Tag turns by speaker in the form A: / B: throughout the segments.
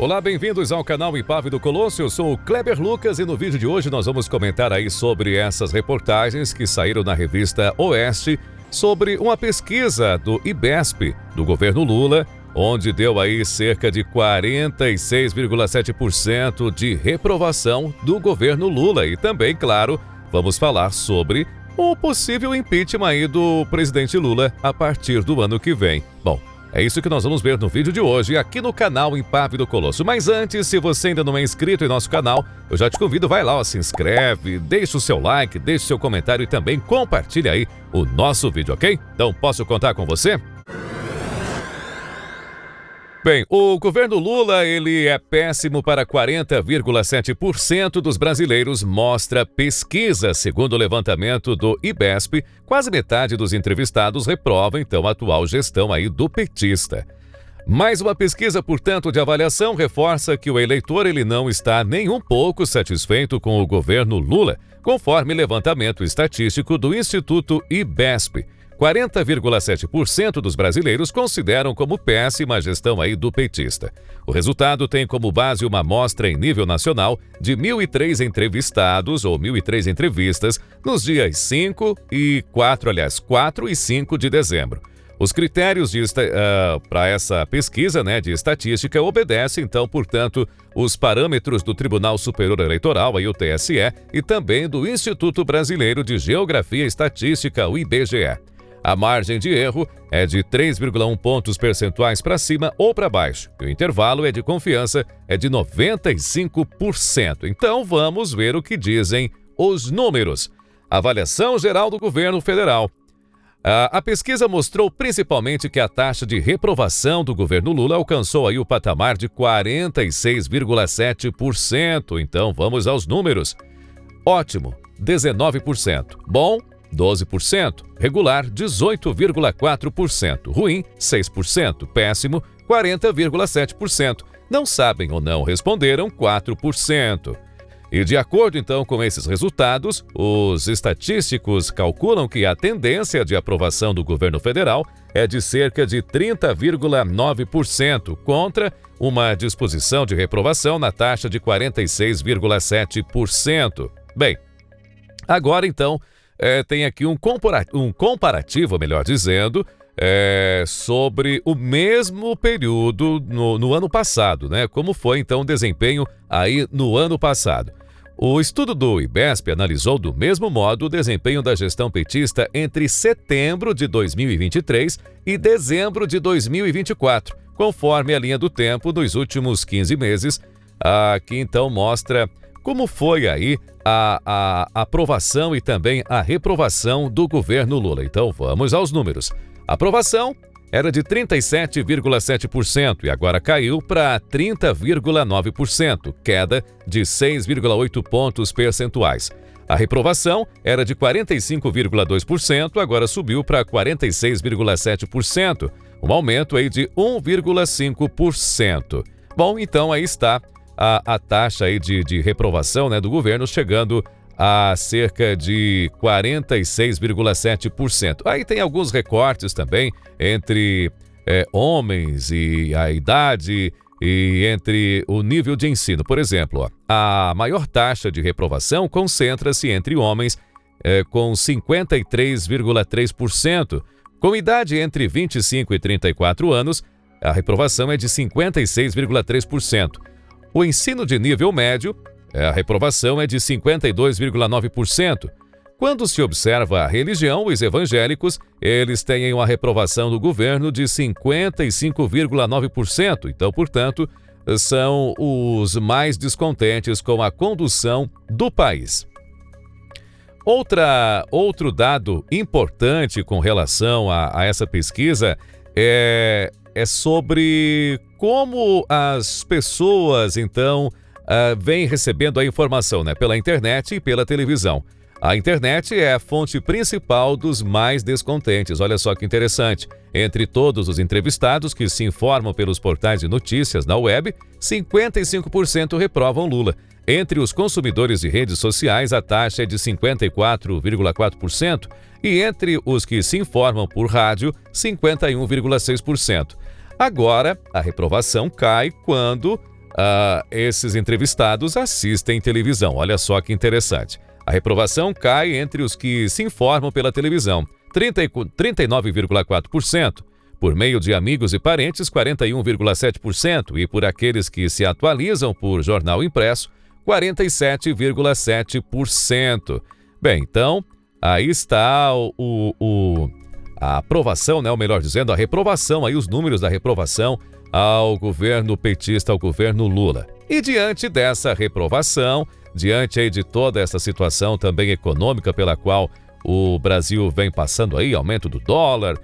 A: Olá, bem-vindos ao canal Impávido Colosso, eu sou o Kleber Lucas e no vídeo de hoje nós vamos comentar aí sobre essas reportagens que saíram na revista Oeste sobre uma pesquisa do IBESP, do governo Lula, onde deu aí cerca de 46,7% de reprovação do governo Lula. E também, claro, vamos falar sobre o possível impeachment aí do presidente Lula a partir do ano que vem. Bom, é isso que nós vamos ver no vídeo de hoje, aqui no canal Impávido Colosso. Mas antes, se você ainda não é inscrito em nosso canal, eu já te convido, vai lá, se inscreve, deixa o seu like, deixa o seu comentário e também compartilha aí o nosso vídeo, ok? Então, posso contar com você? Bem, o governo Lula, ele é péssimo para 40,7% dos brasileiros, mostra pesquisa. Segundo o levantamento do IBESP, quase metade dos entrevistados reprova, então, a atual gestão aí do petista. Mais uma pesquisa, portanto, de avaliação reforça que o eleitor ele não está nem um pouco satisfeito com o governo Lula, conforme levantamento estatístico do Instituto IBESP. 40,7% dos brasileiros consideram como péssima a gestão aí do petista. O resultado tem como base uma amostra em nível nacional de 1.003 entrevistados, ou 1.003 entrevistas, nos dias 4 e 5 de dezembro. Os critérios para essa pesquisa de estatística obedecem, então, portanto, os parâmetros do Tribunal Superior Eleitoral, aí o TSE, e também do Instituto Brasileiro de Geografia e Estatística, o IBGE. A margem de erro é de 3,1 pontos percentuais para cima ou para baixo. E o intervalo de confiança é de 95%. Então vamos ver o que dizem os números. Avaliação geral do governo federal. A pesquisa mostrou principalmente que a taxa de reprovação do governo Lula alcançou aí o patamar de 46,7%. Então vamos aos números. Ótimo, 19%. Bom, 12%, regular 18,4%, ruim 6%, péssimo 40,7%, não sabem ou não responderam 4%. E de acordo então com esses resultados, os estatísticos calculam que a tendência de aprovação do governo federal é de cerca de 30,9% contra uma disposição de reprovação na taxa de 46,7%. Bem, agora então tem aqui um comparativo, melhor dizendo, sobre o mesmo período no ano passado, Como foi, então, o desempenho aí no ano passado. O estudo do IBESP analisou do mesmo modo o desempenho da gestão petista entre setembro de 2023 e dezembro de 2024, conforme a linha do tempo dos últimos 15 meses. Aqui, então, mostra como foi aí a aprovação e também a reprovação do governo Lula. Então vamos aos números. A aprovação era de 37,7% e agora caiu para 30,9%, queda de 6,8 pontos percentuais. A reprovação era de 45,2%, agora subiu para 46,7%, um aumento aí de 1,5%. Bom, então aí está a taxa aí de reprovação do governo chegando a cerca de 46,7%. Aí tem alguns recortes também entre homens e a idade e entre o nível de ensino. Por exemplo, a maior taxa de reprovação concentra-se entre homens com 53,3%. Com idade entre 25 e 34 anos, a reprovação é de 56,3%. O ensino de nível médio, a reprovação é de 52,9%. Quando se observa a religião, os evangélicos, eles têm uma reprovação do governo de 55,9%. Então, portanto, são os mais descontentes com a condução do país. Outro dado importante com relação a essa pesquisa é sobre como as pessoas, então, vêm recebendo a informação, pela internet e pela televisão. A internet é a fonte principal dos mais descontentes. Olha só que interessante. Entre todos os entrevistados que se informam pelos portais de notícias na web, 55% reprovam Lula. Entre os consumidores de redes sociais, a taxa é de 54,4%. E entre os que se informam por rádio, 51,6%. Agora, a reprovação cai quando esses entrevistados assistem televisão. Olha só que interessante. A reprovação cai entre os que se informam pela televisão, 39,4%, por meio de amigos e parentes, 41,7%, e por aqueles que se atualizam por jornal impresso, 47,7%. Bem, então, aí está a aprovação, né? Ou melhor dizendo, a reprovação, aí os números da reprovação ao governo petista, ao governo Lula. E diante dessa reprovação, diante aí de toda essa situação também econômica pela qual o Brasil vem passando aí, aumento do dólar,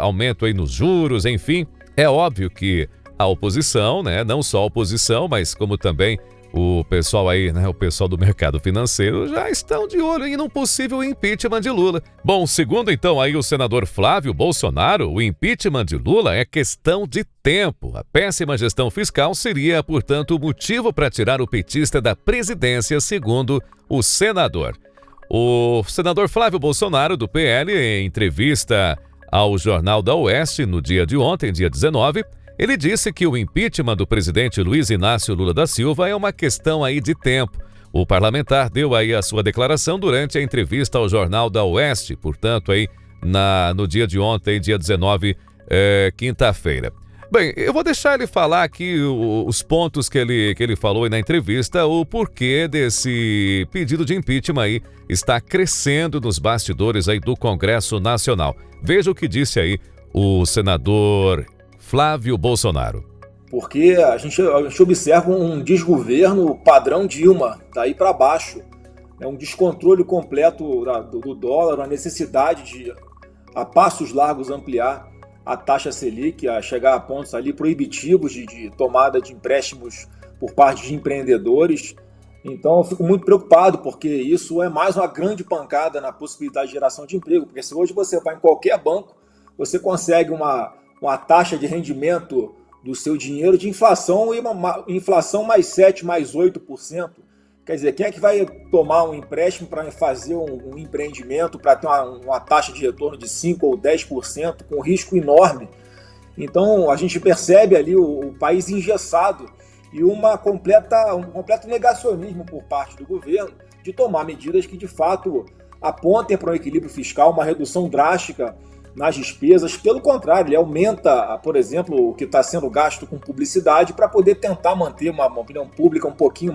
A: aumento aí nos juros, enfim, é óbvio que a oposição, né, não só a oposição, mas como também o pessoal aí, né, o pessoal do mercado financeiro já estão de olho em um possível impeachment de Lula. Bom, segundo então aí o senador Flávio Bolsonaro, o impeachment de Lula é questão de tempo. A péssima gestão fiscal seria, portanto, o motivo para tirar o petista da presidência, segundo o senador. O senador Flávio Bolsonaro, do PL, em entrevista ao Jornal da Oeste no dia de ontem, dia 19, ele disse que o impeachment do presidente Luiz Inácio Lula da Silva é uma questão aí de tempo. O parlamentar deu aí a sua declaração durante a entrevista ao Jornal da Oeste, portanto aí no dia de ontem, dia 19, quinta-feira. Bem, eu vou deixar ele falar aqui os pontos que ele falou aí na entrevista, o porquê desse pedido de impeachment aí está crescendo nos bastidores aí do Congresso Nacional. Veja o que disse aí o senador Flávio Bolsonaro.
B: Porque a gente observa um desgoverno padrão Dilma, daí para baixo. É um descontrole completo do dólar, a necessidade de, a passos largos, ampliar a taxa Selic, a chegar a pontos ali proibitivos de tomada de empréstimos por parte de empreendedores. Então eu fico muito preocupado, porque isso é mais uma grande pancada na possibilidade de geração de emprego, porque se hoje você vai em qualquer banco, você consegue uma taxa de rendimento do seu dinheiro de inflação, e uma inflação mais 7%, mais 8%. Quer dizer, quem é que vai tomar um empréstimo para fazer um empreendimento, para ter uma taxa de retorno de 5% ou 10%, com risco enorme? Então, a gente percebe ali o país engessado e um completo negacionismo por parte do governo de tomar medidas que, de fato, apontem para um equilíbrio fiscal, uma redução drástica nas despesas. Pelo contrário, ele aumenta, por exemplo, o que está sendo gasto com publicidade para poder tentar manter uma opinião pública um pouquinho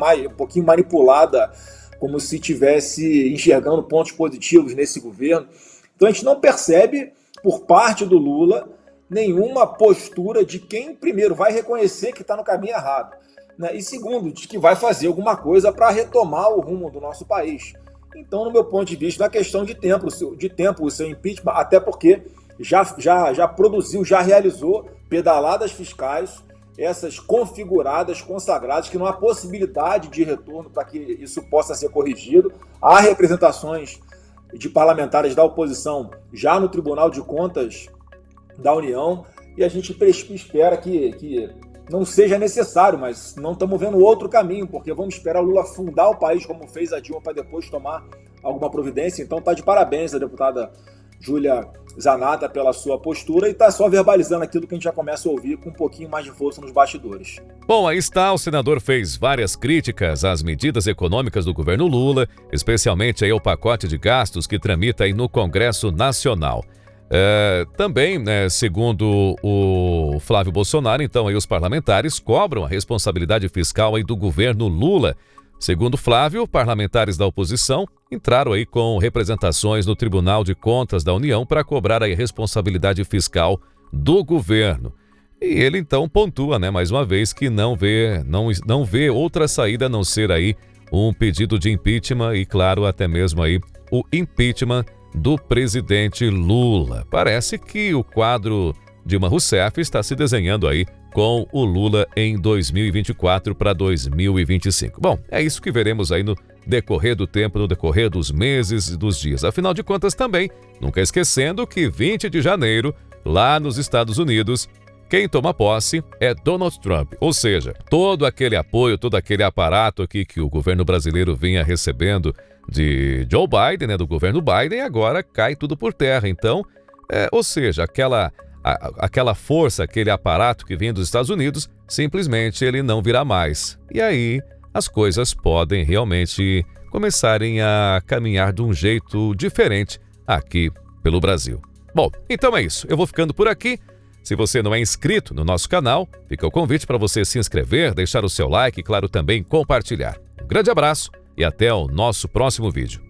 B: manipulada, como se estivesse enxergando pontos positivos nesse governo. Então a gente não percebe, por parte do Lula, nenhuma postura de quem, primeiro, vai reconhecer que está no caminho errado, né? E segundo, de que vai fazer alguma coisa para retomar o rumo do nosso país. Então, no meu ponto de vista, é uma questão de tempo o seu impeachment, até porque já produziu, já realizou pedaladas fiscais, essas configuradas, consagradas, que não há possibilidade de retorno para que isso possa ser corrigido. Há representações de parlamentares da oposição já no Tribunal de Contas da União, e a gente espera que não seja necessário, mas não estamos vendo outro caminho, porque vamos esperar o Lula afundar o país, como fez a Dilma, para depois tomar alguma providência. Então está de parabéns a deputada Júlia Zanatta pela sua postura, e está só verbalizando aquilo que a gente já começa a ouvir com um pouquinho mais de força nos bastidores.
A: Bom, aí está, o senador fez várias críticas às medidas econômicas do governo Lula, especialmente aí ao pacote de gastos que tramita aí no Congresso Nacional. Também, né, segundo o Flávio Bolsonaro, então aí os parlamentares cobram a responsabilidade fiscal aí do governo Lula. Segundo Flávio, parlamentares da oposição entraram aí com representações no Tribunal de Contas da União para cobrar a responsabilidade fiscal do governo. E ele então pontua, né, mais uma vez, que não vê outra saída a não ser aí um pedido de impeachment e, claro, até mesmo aí o impeachment do presidente Lula. Parece que o quadro Dilma Rousseff está se desenhando aí com o Lula em 2024 para 2025. Bom, é isso que veremos aí no decorrer do tempo, no decorrer dos meses e dos dias. Afinal de contas também, nunca esquecendo que 20 de janeiro, lá nos Estados Unidos, quem toma posse é Donald Trump. Ou seja, todo aquele apoio, todo aquele aparato aqui que o governo brasileiro vinha recebendo de Joe Biden, né, do governo Biden, agora cai tudo por terra. Então, ou seja, aquela força, aquele aparato que vem dos Estados Unidos, simplesmente ele não virá mais. E aí as coisas podem realmente começarem a caminhar de um jeito diferente aqui pelo Brasil. Bom, então é isso. Eu vou ficando por aqui. Se você não é inscrito no nosso canal, fica o convite para você se inscrever, deixar o seu like e, claro, também compartilhar. Um grande abraço e até o nosso próximo vídeo.